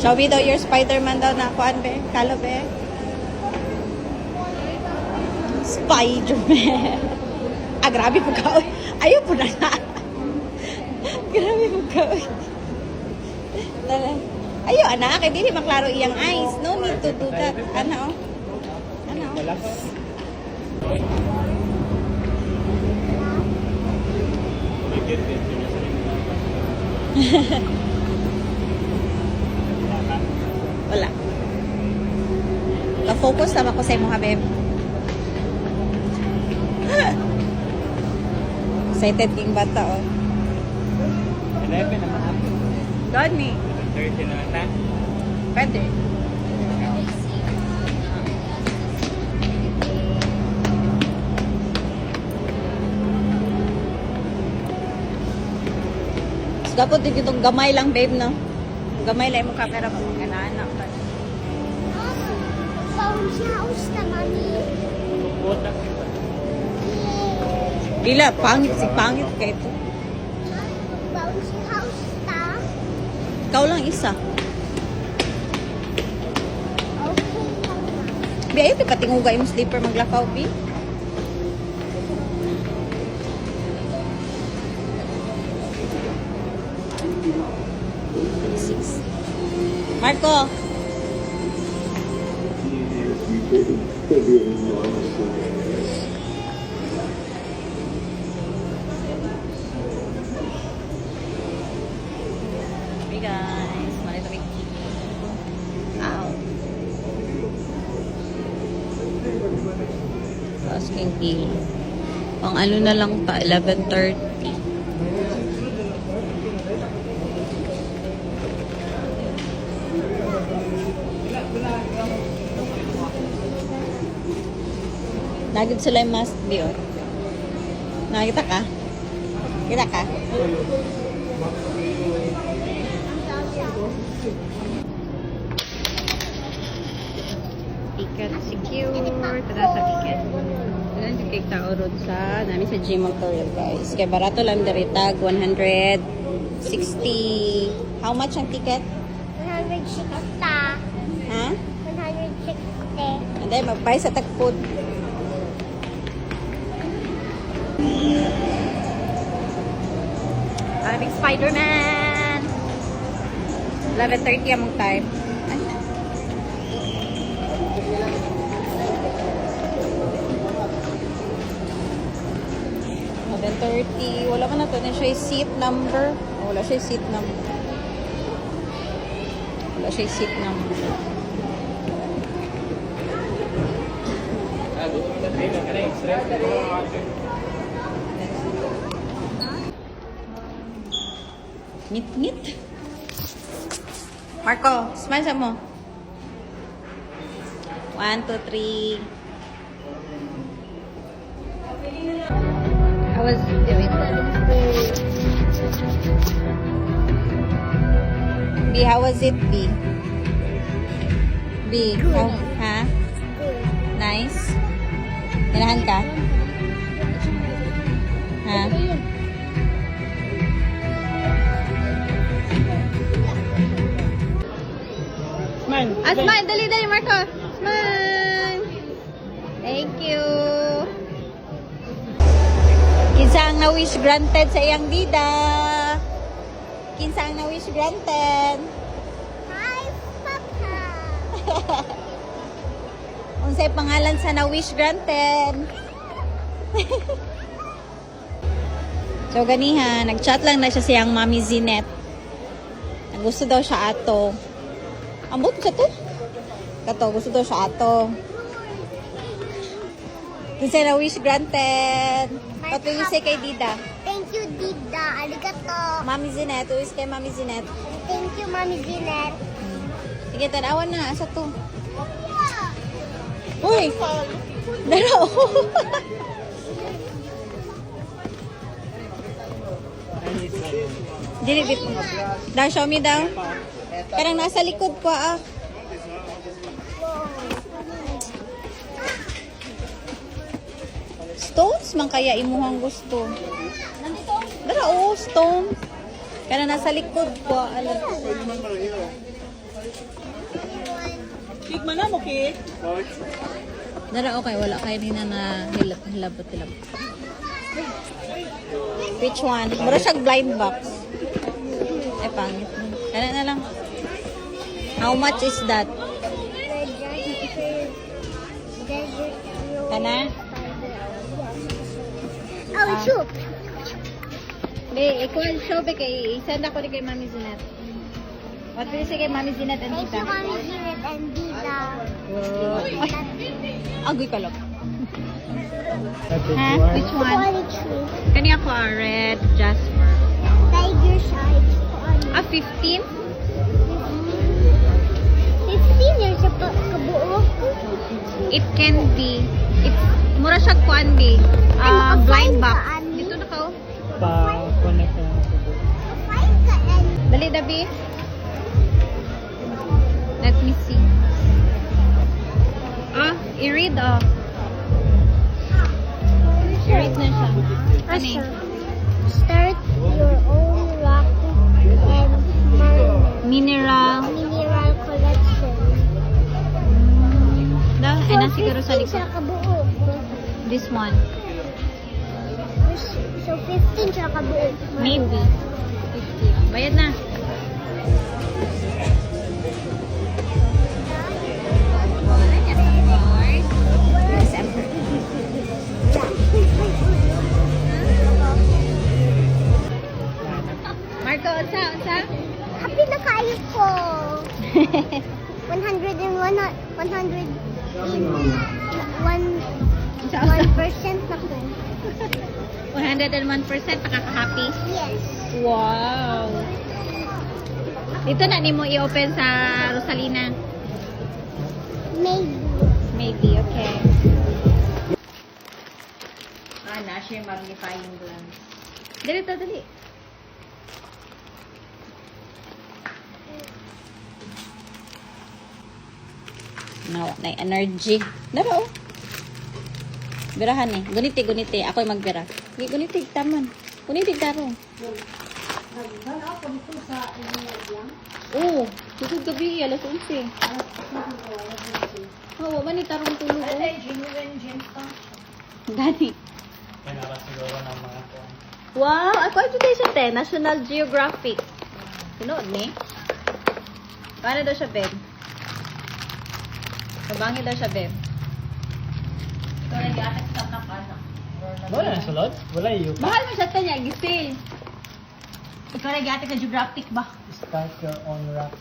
Show me daw your Spider-Man daw na kuan be. Kalo be. Spider-Man. Ah, grabe po ka. Ayaw po na na. Grabe po ka. Ayaw, anak. Kaya dili maklaro iyang eyes. No need to do that. Ano? Ano? Wala. Ka-focus naman ko sa imo, habib. Excited king bata, oh. 11 naman ako. God ni. 30 na ata. Pwede. Dapat din itong gamay lang, babe, no? Gamay lang yung camera mo. Kanaanak ka. Bouncy house na, mami. Pupunta kita. Dila, pangit si pangit ka ito. Bouncy house ta. Ikaw lang isa. Okay lang na. Biyayo, patinguga yung slipper maglakaw, bi. Marco. Hey guys, malito may ow. Asking deal. Pang ano na lang ta, 11:30. Nagid sila yung mask di oh. Nakita ka? Kita ka? Ticket secure. Tada sa ticket. Ilan yung kay tao ron sa namin sa gym tutorial guys. Kaya barato lang dari tag 160. How much ang ticket? 160 ta. Ha? 160. And then mag-buy sa tag food. Big Spider-Man! 11:30 among time. Ay. Wala man na to. Siya yung seat number. Oh, wala siya yung seat number. Wala siya yung seat number. Ngit-ngit. Marco, smile sa mo. 1, 2, 3. How was it doing? B, how was it, B? B, how, ha? Nice? Hinahan ka? Ha? Smile. Smile! Dali, dali, Marco! Smile! Thank you! Kinsa ang na-wish granted sa iyang bida? Kinsa ang na-wish granted? Hi, Papa. Unsay pangalan sa na-wish granted? So, ganiha, nag-chat lang na siya siyang Mami Zinette. Gusto daw siya ato. Ambot siya to? Kato, gusto daw siya ato. Kinsa na-wish granted? Papiwisay kay Dida. Thank you, Dida. Arigato. Mami Zinette, uwis kay Mami Zinette. Thank you, Mami Jeanette. Sige, tanawan na. Asa to? Uy! Daro! Dili bit mo. Daw, show me daw. Parang nasa likod ko ah. Stones man kaya imuhang gusto. Dara, oh, stone. Kaya nasa likod ko. Alam. Cake man na mo, cake. Dara okay, wala kayo nina na hilabot. Which one? Mura siyang blind box. Ay, pangit. Kaya na lang. How much is that? Kana? Oh, soup. Be, ikaw show be kay send ako ni kay Mami Zinat. What will you say kay Mami Zinat and Thank Tita? you, Mami Ginette and Dita. Ay, agoy ka lang. Okay, Ha? Which one? Quality tree. Kani ako red jasper. Tiger side. Ah, 15? 15 years sa kabuo. It can be. Mura siya kuan be. Blind box. Dito na ka. Pa-connect na sa buo. Fine ka and Dali dabi. Let me see. I-read I-read na siya. Ano eh? Start your own rock and Mineral. mineral collection. Ay, na siguro sa 15 likod. siya kabuo. This one. So 15 siya kabuo. Maybe. 50. Bayad na. Marco, unsa? Happy na kayo ko. 100 in 1% na ko. 101% nakaka-happy. Yes. Wow. Ito na ni mo i-open sa Rosalina. Maybe. Maybe, okay. Na siya yung magnifying glass. Dali. Na energy. Daro. Birahan eh. Guniti. Ako'y magbira. Guniti, taman. Guniti, daro. Oo. Tutog gabi, alas 11. Oo, man tarong tulog. Gani. Yan ako siguro ng mga kuwan. Wow, ako education te, National Geographic. Tinood ni? Paano daw siya, Beb? Kabangi daw siya, Beb. Ito rin gatas sa nakana. Wala na sulod? Wala iyo. Mahal mo siya tanya, gisil. Ikaw rin gatas sa geographic ba? Start your own rock.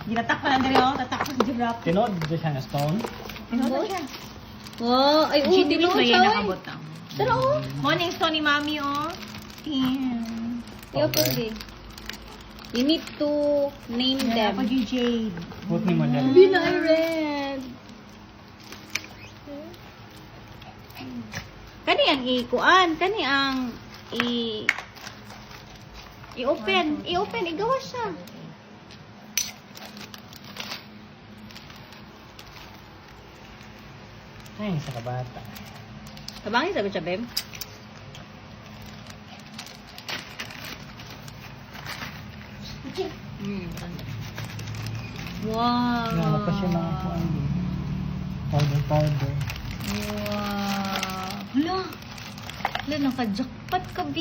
Ginatak pa lang dali oh, tatak sa geographic. Tinood dito siya na stone. Tinood na siya. Wow, ay tinood siya. Pero oh. Morning stone ni Mami, oh. Damn. I-open din. You need to name Yeah, them. pag yung jade. Put ni mo dyan. Binay red. Kani ang ikuan, kani ang i-open, igawa siya. Ay, sa kabata. Kabangin sagot siya, Bem. Wow. Wala pa siya mga kuwan din. Powder. Wow. Hala. Hala, naka-jackpot ka, B.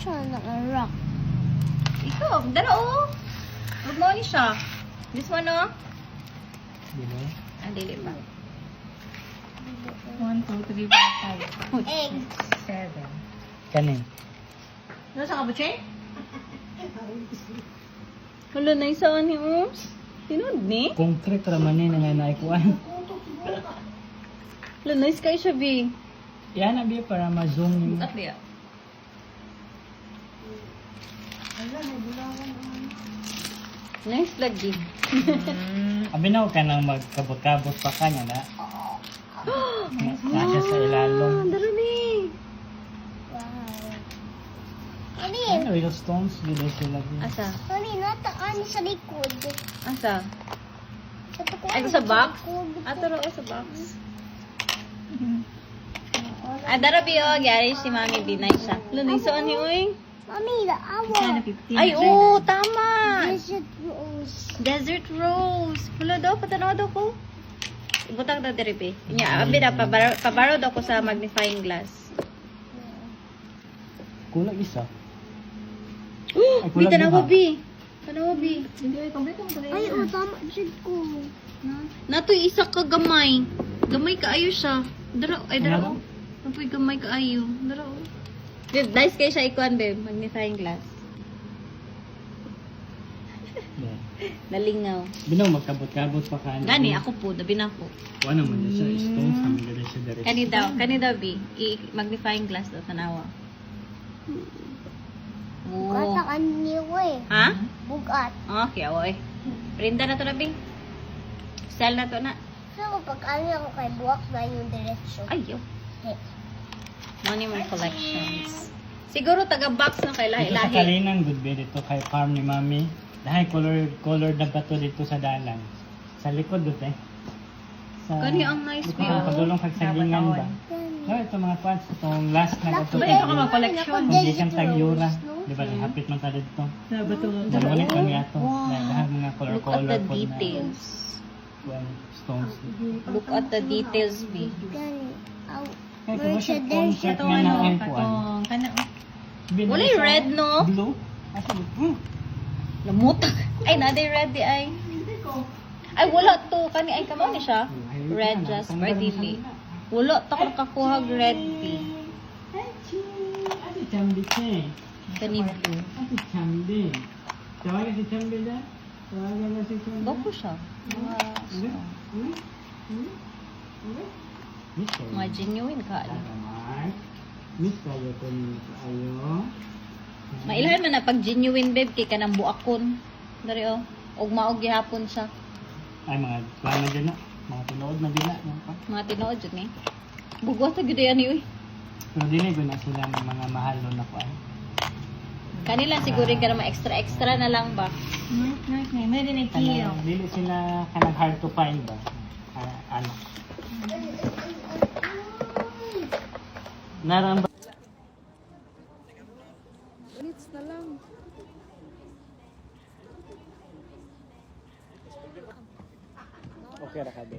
Siya naka-rock. Ikaw, dala, oh. Huwag mo ni siya. This one, oh. Dilo. Dili pa. 1, 2, 3, 4, 5, Egg. 7. Kanin. Nasa ka ba, Che? Hala, na isaan ni Oms. Tinood ni? Concrete raman ni nga naikuan. Hala, nice kayo siya, B. Yan na biya para ma-zoom ni mo. At liya. Nice lagi. Abinaw ka nang magkabot-kabot pa kanya na. Nasa sa ilalong. Daro ni. Wow. Ano yun? Ano, little stones, dito sila. Asa? Ano nataan sa likod. Asa? Sa Ay, sa box? Ato ro sa box. Daro bi oh, gari si Mami binay siya. Lunay saan ni oy? Mommy, the Sana owl. 15. Ay, oo, tama. Desert rose. Desert rose. Wala daw, patanaw daw ko. Ibutang daw diri, be. Nya, abi na, pabaro daw ko sa magnifying glass. Kulang isa. Oh, bi, kulang tanawa, duha. bi. Tanawa, bi. Hindi, kompleto mo talaga. Ay, oh, tama dyan ko. Natoy isa ka gamay. Gamay kaayo siya. Dara, ay dara. Ano? Natoy gamay kaayo. Dara. Babe, nice kayo siya ikuan, babe. Magnifying glass. Nalingaw. Binaw magkabot-kabot pa ka. Gani, ako po, dabi na ko. Kuha naman dyan sa stone. Sabi ka siya direct. Kani daw, bi. Magnifying glass daw, tanawa. Bugat Oo. ang anyo eh. Ha? Bugat. Okay, awoy. Printa na to na, bi. Sell na to na. So, pag ano ako kay buwak na yung diretsyo. Ayaw. Eh, Money more collections. Siguro taga-box na kay Dito sa lahi-lahi. Kalinan, good be dito kay farm ni Mami. Dahil color na bato dito sa dalan. Sa likod doon eh. Sa, Kani ang nice Ito view. ang pagulong kag sagingan ba? yan. No, ito mga fans. Itong last na ito. Ba, ito ka mag-collection. Hindi kang tag-yura. Di ba? Hapit man tayo dito. Namulit lang nga ito. Dahil mga Look at color-color the po na details. stones. Look at the details, bi. Gani. Aw. Kaya kung siya Mercedes. concert Ito nga ano, na ang kuan. katong, kana, Wala yung red, no? Blue? Asa blue? Lamutak. Ay, naday red di ay. Ay, wala to. Kani ay kamo ni siya. Red jasper dili. Wala ta ko nakakuha red di. Ate Chambi siya eh. Kani blue. Ate Chambi. Tawagan si Chambi dyan. Tawagan na si Chambi. Bako siya. Miss kayo. Mga genuine ka. Salamat. Miss kayo ko ni ayo. Mailhan man na pag genuine babe kay kanang buakon. Dari oh. Og maog gihapon siya. Ay mga kuha na dyan na. Mga tunood na dyan na. Mga tinuod jud ni. Bugwa ta gyud yan uy. Pero dili ko na sila ng mga mahal na kuan. Kanila siguro ka na extra na lang ba. nice, nice. May din ay kiyo. Kanang dili sila kanang hard to find ba? Ano? Narang ba? Okay ra ka ba?